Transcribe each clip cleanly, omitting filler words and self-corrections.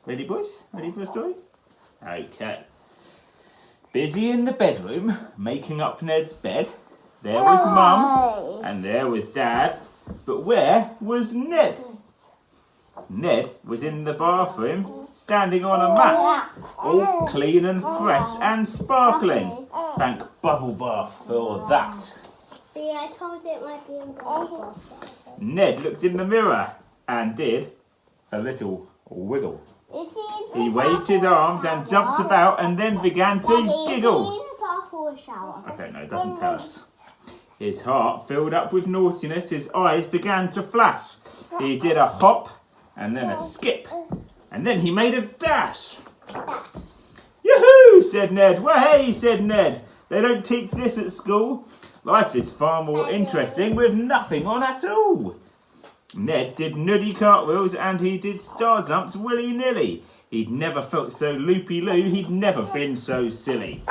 Ready, boys? Ready for a story? Okay. Busy in the bedroom, making up Ned's bed. There was Mum, and there was Dad. But where was Ned? Ned was in the bathroom, standing on a mat, all clean and fresh and sparkling. Thank Bubble Bath for that. See, I told you it might be in Bubble Bath. Ned looked in the mirror and did a little wiggle. He waved his arms and jumped about and then began to giggle. I don't know, it doesn't tell us. His heart filled up with naughtiness, his eyes began to flash. He did a hop and then a skip, and then he made a dash. Yoo-hoo, said Ned. Way, said Ned. They don't teach this at school. Life is far more interesting with nothing on at all. Ned did nuddy cartwheels and he did star jumps willy-nilly. He'd never felt so loopy-loo, he'd never been so silly.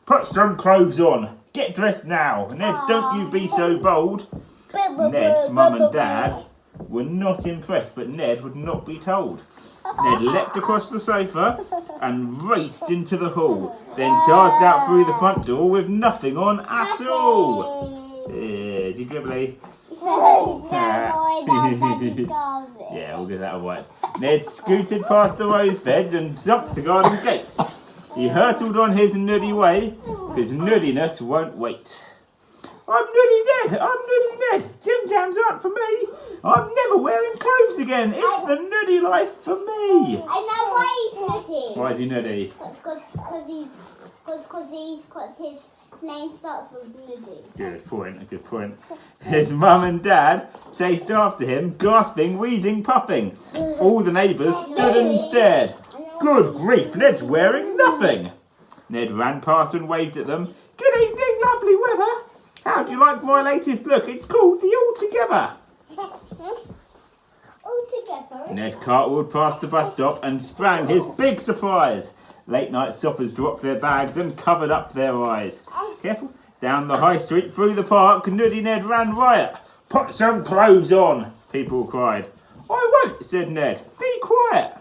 Put some clothes on. Get dressed now. Ned, don't you be so bold. Ned's mum and dad were not impressed, but Ned would not be told. Ned leapt across the sofa and raced into the hall, then charged out through the front door with nothing on at all. Did you dribbly? Yeah, we'll get that away. Ned scooted past the rose beds and jumped the garden gate. He hurtled on his nuddy way. His nuddiness won't wait. I'm Nuddy Ned! I'm Nuddy Ned! Jim Jams aren't for me! I'm never wearing clothes again! It's the nuddy life for me! I know why he's nuddy. Why is he nuddy? Because his name starts with nuddy. Good point, good point. His mum and dad chased after him, gasping, wheezing, puffing. All the neighbours stood and stared. Good grief, Ned's wearing nothing! Ned ran past and waved at them. Good evening, lovely weather! How do you like my latest look? It's called the Altogether. Altogether? Ned cartwheeled past the bus stop and sprang his big surprise. Late night shoppers dropped their bags and covered up their eyes. Careful. Down the high street, through the park, Nuddy Ned ran riot. Put some clothes on, people cried. I won't, said Ned. Be quiet.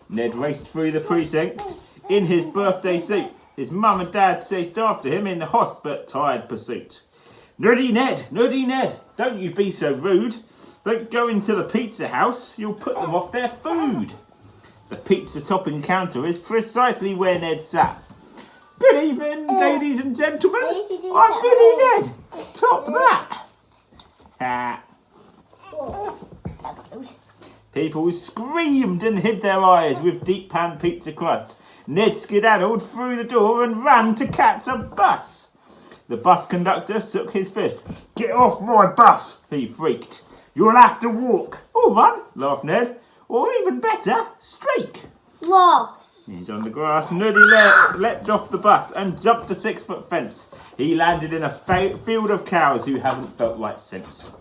Ned raced through the precinct in his birthday suit. His mum and dad chased after him in hot but tired pursuit. Nuddy Ned, don't you be so rude. Don't go into the pizza house, you'll put them off their food. The pizza topping counter is precisely where Ned sat. Good evening, ladies and gentlemen. I'm Nuddy Ned. Top that. Ha. People screamed and hid their eyes with deep pan pizza crust. Ned skedaddled through the door and ran to catch a bus. The bus conductor shook his fist. Get off my bus, he freaked. You'll have to walk. Or run, laughed Ned. Or even better, streak. Lost. He's on the grass. Nuddy leapt off the bus and jumped a 6-foot fence. He landed in a field of cows who haven't felt right since.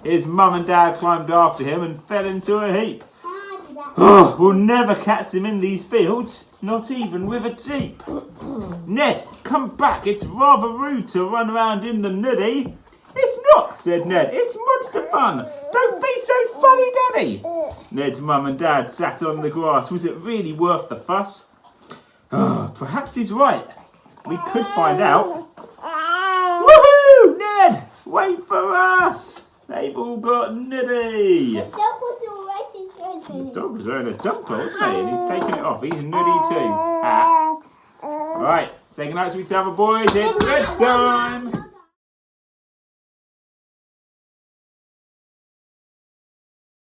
His mum and dad climbed after him and fell into a heap. Oh, we'll never catch him in these fields, not even with a jeep. Ned, come back, it's rather rude to run around in the nuddy. It's not, said Ned, it's monster fun. Don't be so funny, Daddy. Ned's mum and dad sat on the grass. Was it really worth the fuss? Oh, perhaps he's right. We could find out. Woohoo, Ned, wait for us. They've all got nuddy. The dog was already nuddy. The dog was wearing a jumper, wasn't he? And he's taking it off. He's nuddy too. Ah. Right, say goodnight to each other, boys. It's bedtime.